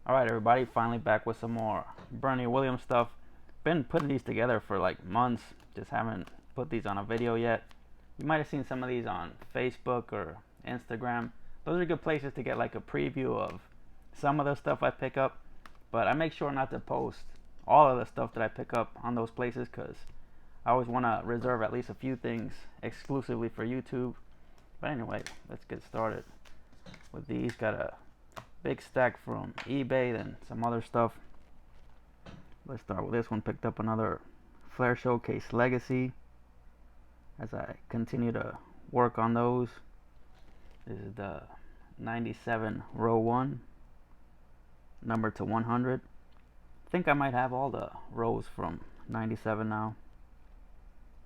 Alright everybody, finally back with some more Bernie Williams stuff. Been putting these together for like months, just haven't put these on a video yet. You might have seen some of these on Facebook or Instagram. Those are good places to get like a preview of some of the stuff I pick up, but I make sure not to post all of the stuff that I pick up on those places because I always want to reserve at least a few things exclusively for YouTube. But anyway, let's get started with these. Got a big stack from eBay, then some other stuff. Let's start with this one. Picked up another Flare Showcase Legacy as I continue to work on those. This is the 97 row 1, number to 100. I think I might have all the rows from 97 now.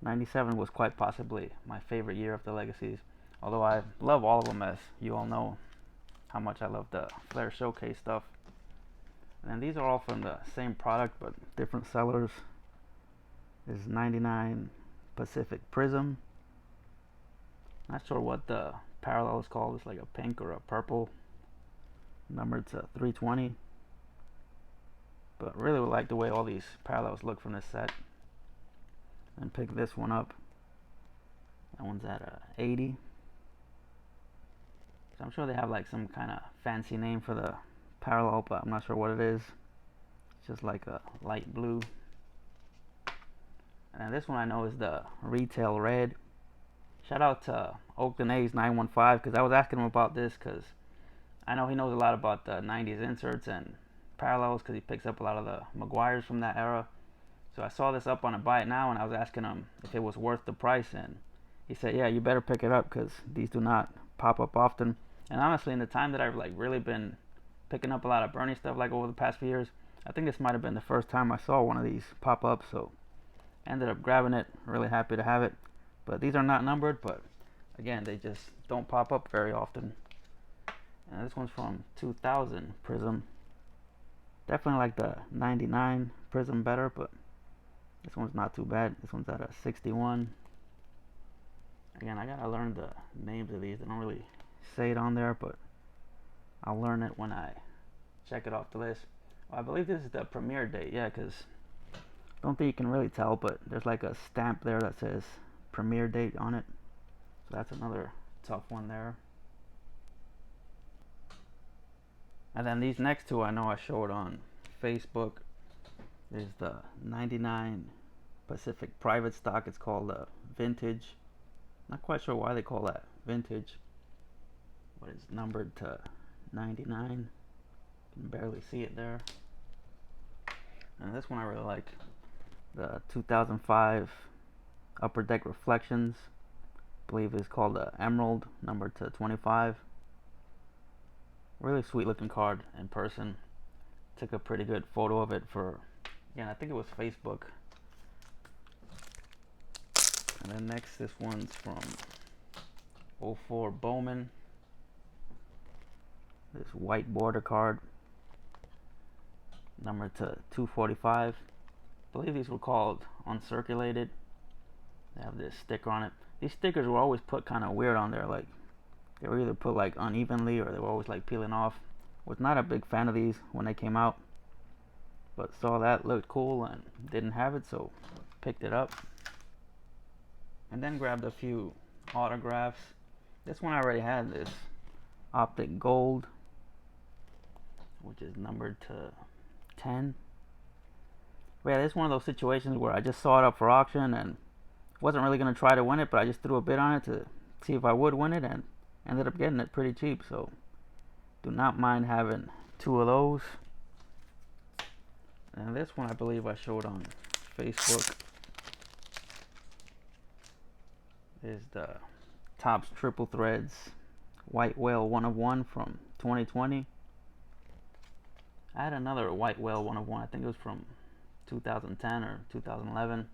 97 was quite possibly my favorite year of the Legacies, although I love all of them, as you all know how much I love the Flare Showcase stuff. And these are all from the same product but different sellers. This is 99 Pacific Prism. Not sure what the parallel is called. It's like a pink or a purple, numbered to 320. But really would like the way all these parallels look from this set. And pick this one up. That one's at 80. So I'm sure they have like some kind of fancy name for the parallel, but I'm not sure what it is. It's just like a light blue. And this one I know is the Retail Red. Shout out to Oakland A's 915 because I was asking him about this because I know he knows a lot about the 90s inserts and parallels because he picks up a lot of the Maguires from that era. So I saw this up on a Buy It Now and I was asking him if it was worth the price, and he said, yeah, you better pick it up because these do not pop up often. And honestly, in the time that I've like really been picking up a lot of Bernie stuff like over the past few years, I think this might have been the first time I saw one of these pop up, so ended up grabbing it. Really happy to have it. But these are not numbered, but again, they just don't pop up very often. And this one's from 2000 Prism. Definitely like the 99 Prism better, but this one's not too bad. This one's at a 61. Again, I gotta learn the names of these. They don't really say it on there, but I'll learn it when I check it off the list. Well, I believe this is the premiere date, yeah, because I don't think you can really tell, but there's like a stamp there that says premiere date on it. So that's another tough one there. And then these next two I know I showed on Facebook. There's the 99 Pacific Private Stock. It's called Vintage. Not quite sure why they call that Vintage, but it's numbered to 99. You can barely see it there. And this one I really like. The 2005 Upper Deck Reflections. I believe it's called Emerald, numbered to 25. Really sweet looking card in person. Took a pretty good photo of it for, again, I think it was Facebook. And then next, this one's from 04 Bowman. This white border card, numbered to 245. I believe these were called uncirculated. They have this sticker on it. These stickers were always put kind of weird on there, like they were either put like unevenly or they were always like peeling off. Was not a big fan of these when they came out, but saw that looked cool and didn't have it, so picked it up. And then grabbed a few autographs. This one I already had, this Optic Gold, which is numbered to 10. But yeah, this is one of those situations where I just saw it up for auction and wasn't really going to try to win it, but I just threw a bid on it to see if I would win it and ended up getting it pretty cheap. So do not mind having two of those. And this one I believe I showed on Facebook is the Topps Triple Threads White Whale 1 of 1 from 2020. I had another White Whale 1 of 1. I think it was from 2010 or 2011.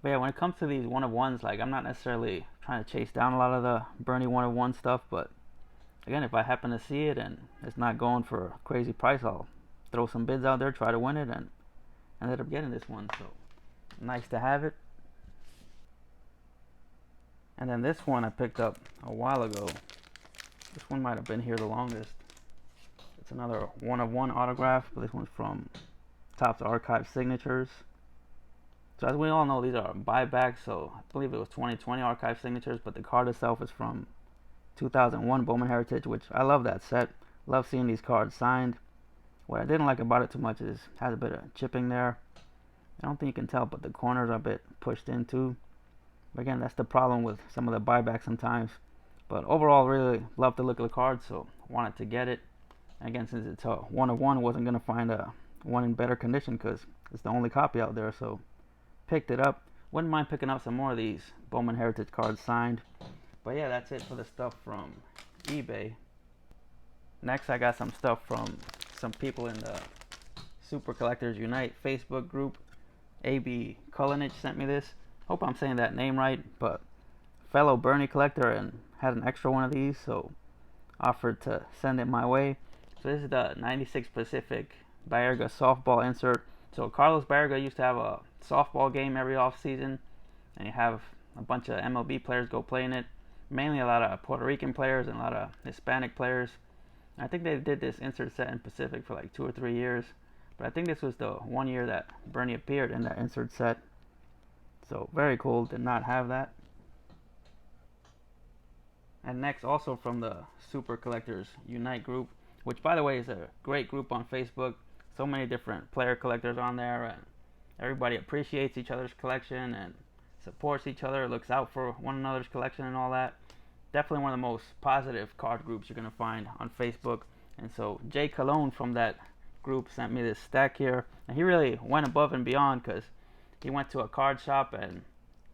But yeah, when it comes to these 1 of 1s, like I'm not necessarily trying to chase down a lot of the Bernie 1 of 1 stuff, but again, if I happen to see it and it's not going for a crazy price, I'll throw some bids out there, try to win it, and ended up getting this one. So nice to have it. And then this one I picked up a while ago. This one might have been here the longest. It's another 1/1 autograph, but this one's from Topps Archive Signatures. So as we all know, these are buybacks, so I believe it was 2020 Archive Signatures, but the card itself is from 2001 Bowman Heritage, which I love that set. Love seeing these cards signed. What I didn't like about it too much is it has a bit of chipping there. I don't think you can tell, but the corners are a bit pushed in too. But again, that's the problem with some of the buybacks sometimes. But overall, really love the look of the card, so wanted to get it. And again, since it's a 1/1, wasn't going to find a one in better condition because it's the only copy out there, so picked it up. Wouldn't mind picking up some more of these Bowman Heritage cards signed. But yeah, that's it for the stuff from eBay. Next, I got some stuff from some people in the Super Collectors Unite Facebook group. AB Cullinich sent me this. Hope I'm saying that name right, but fellow Bernie collector and had an extra one of these, so offered to send it my way. So this is the 96 Pacific Baerga softball insert. So Carlos Baerga used to have a softball game every off season, and you have a bunch of MLB players go play in it. Mainly a lot of Puerto Rican players and a lot of Hispanic players. I think they did this insert set in Pacific for like 2 or 3 years, but I think this was the one year that Bernie appeared in that insert set. So very cool, did not have that. And next, also from the Super Collectors Unite group, which by the way is a great group on Facebook. So many different player collectors on there, and everybody appreciates each other's collection and supports each other, looks out for one another's collection and all that. Definitely one of the most positive card groups you're going to find on Facebook. And so Jay Colon from that group sent me this stack here, and he really went above and beyond because he went to a card shop and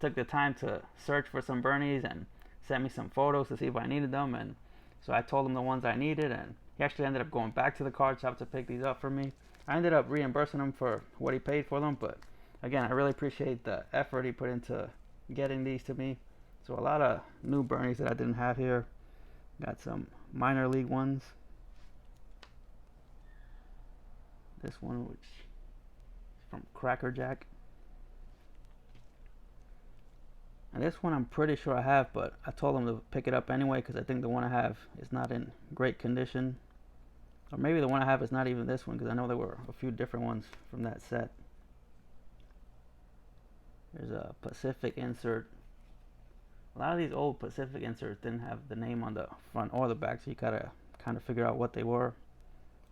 took the time to search for some Bernies and sent me some photos to see if I needed them. And so I told him the ones I needed, and he actually ended up going back to the card shop to pick these up for me. I ended up reimbursing him for what he paid for them, but again, I really appreciate the effort he put into getting these to me. So a lot of new Bernies that I didn't have here. Got some minor league ones. This one, which is from Cracker Jack. And this one I'm pretty sure I have, but I told him to pick it up anyway because I think the one I have is not in great condition. Or maybe the one I have is not even this one, because I know there were a few different ones from that set. There's a Pacific insert. A lot of these old Pacific inserts didn't have the name on the front or the back, so you gotta kind of figure out what they were.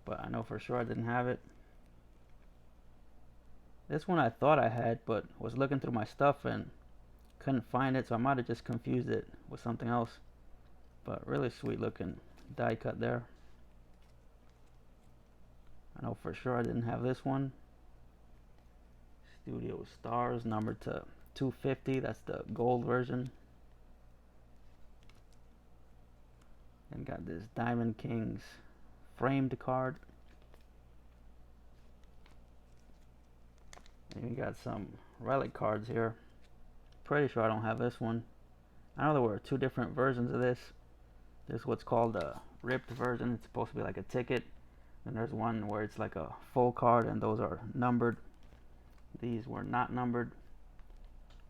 But I know for sure I didn't have it. This one I thought I had, but was looking through my stuff and couldn't find it, so I might have just confused it with something else. But really sweet looking die cut there. I know for sure I didn't have this one. Studio Stars, numbered to 250. That's the gold version. And got this Diamond Kings framed card. And we got some relic cards here. Pretty sure I don't have this one. I know there were 2 different versions of this. There's what's called a ripped version. It's supposed to be like a ticket. And there's one where it's like a full card, and those are numbered. These were not numbered.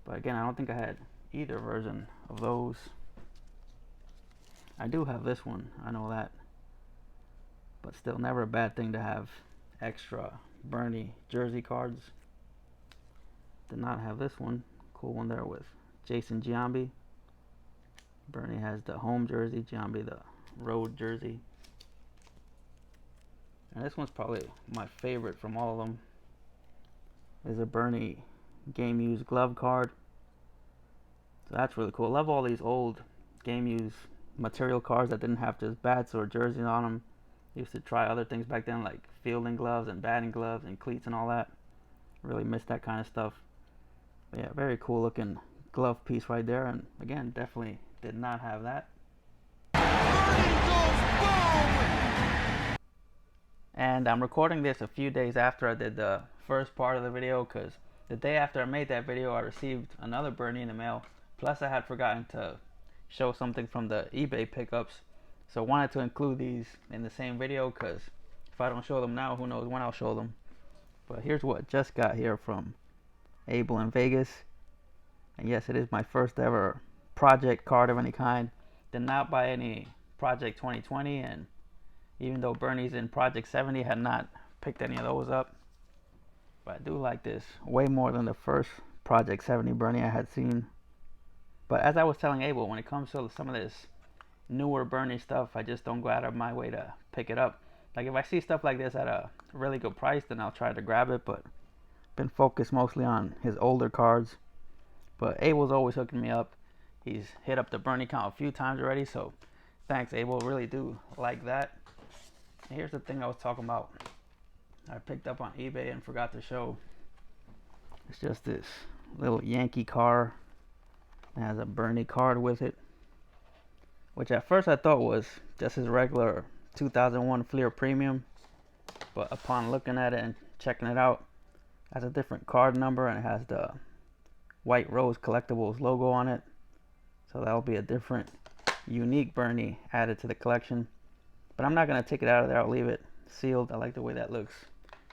But again, I don't think I had either version of those. I do have this one, I know that. But still, never a bad thing to have extra Bernie jersey cards. Did not have this one. Cool one there with Jason Giambi. Bernie has the home jersey, Giambi the road jersey. And this one's probably my favorite from all of them. Is a Bernie game used glove card. So that's really cool. I love all these old game used material cards that didn't have just bats or jerseys on them. Used to try other things back then, like fielding gloves and batting gloves and cleats and all that. Really miss that kind of stuff. But yeah, very cool looking glove piece right there. And again, definitely did not have that. And I'm recording this a few days after I did the first part of the video, because the day after I made that video I received another Bernie in the mail. Plus I had forgotten to show something from the eBay pickups, so I wanted to include these in the same video, because if I don't show them now, who knows when I'll show them. But here's what just got here from Abel In Vegas. And yes, it is my first ever project card of any kind. Did not buy any Project 2020, and even though Bernie's in Project 70 had not picked any of those up. But I do like this way more than the first Project 70 Bernie I had seen. But as I was telling Abel, when it comes to some of this newer Bernie stuff, I just don't go out of my way to pick it up. Like if I see stuff like this at a really good price, then I'll try to grab it, but been focused mostly on his older cards. But Abel's always hooking me up. He's hit up the Bernie count a few times already, so thanks, Abel. Really do like that. And here's the thing I was talking about. I picked up on eBay and forgot to show. It's just this little Yankee car. It has a Bernie card with it, which at first I thought was just his regular 2001 Fleer Premium, but upon looking at it and checking it out, it has a different card number and it has the White Rose Collectibles logo on it. So that'll be a different, unique Bernie added to the collection. But I'm not going to take it out of there. I'll leave it sealed. I like the way that looks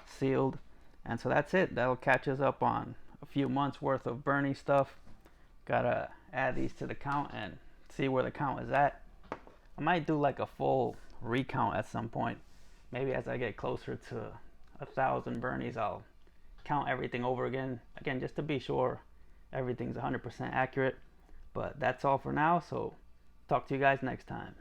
sealed. And so that's it. That'll catch us up on a few months worth of Bernie stuff. Gotta add these to the count and see where the count is at. I might do like a full recount at some point. Maybe as I get closer to 1,000 Bernies, I'll count everything over again. Again, just to be sure everything's 100% accurate. But that's all for now, so talk to you guys next time.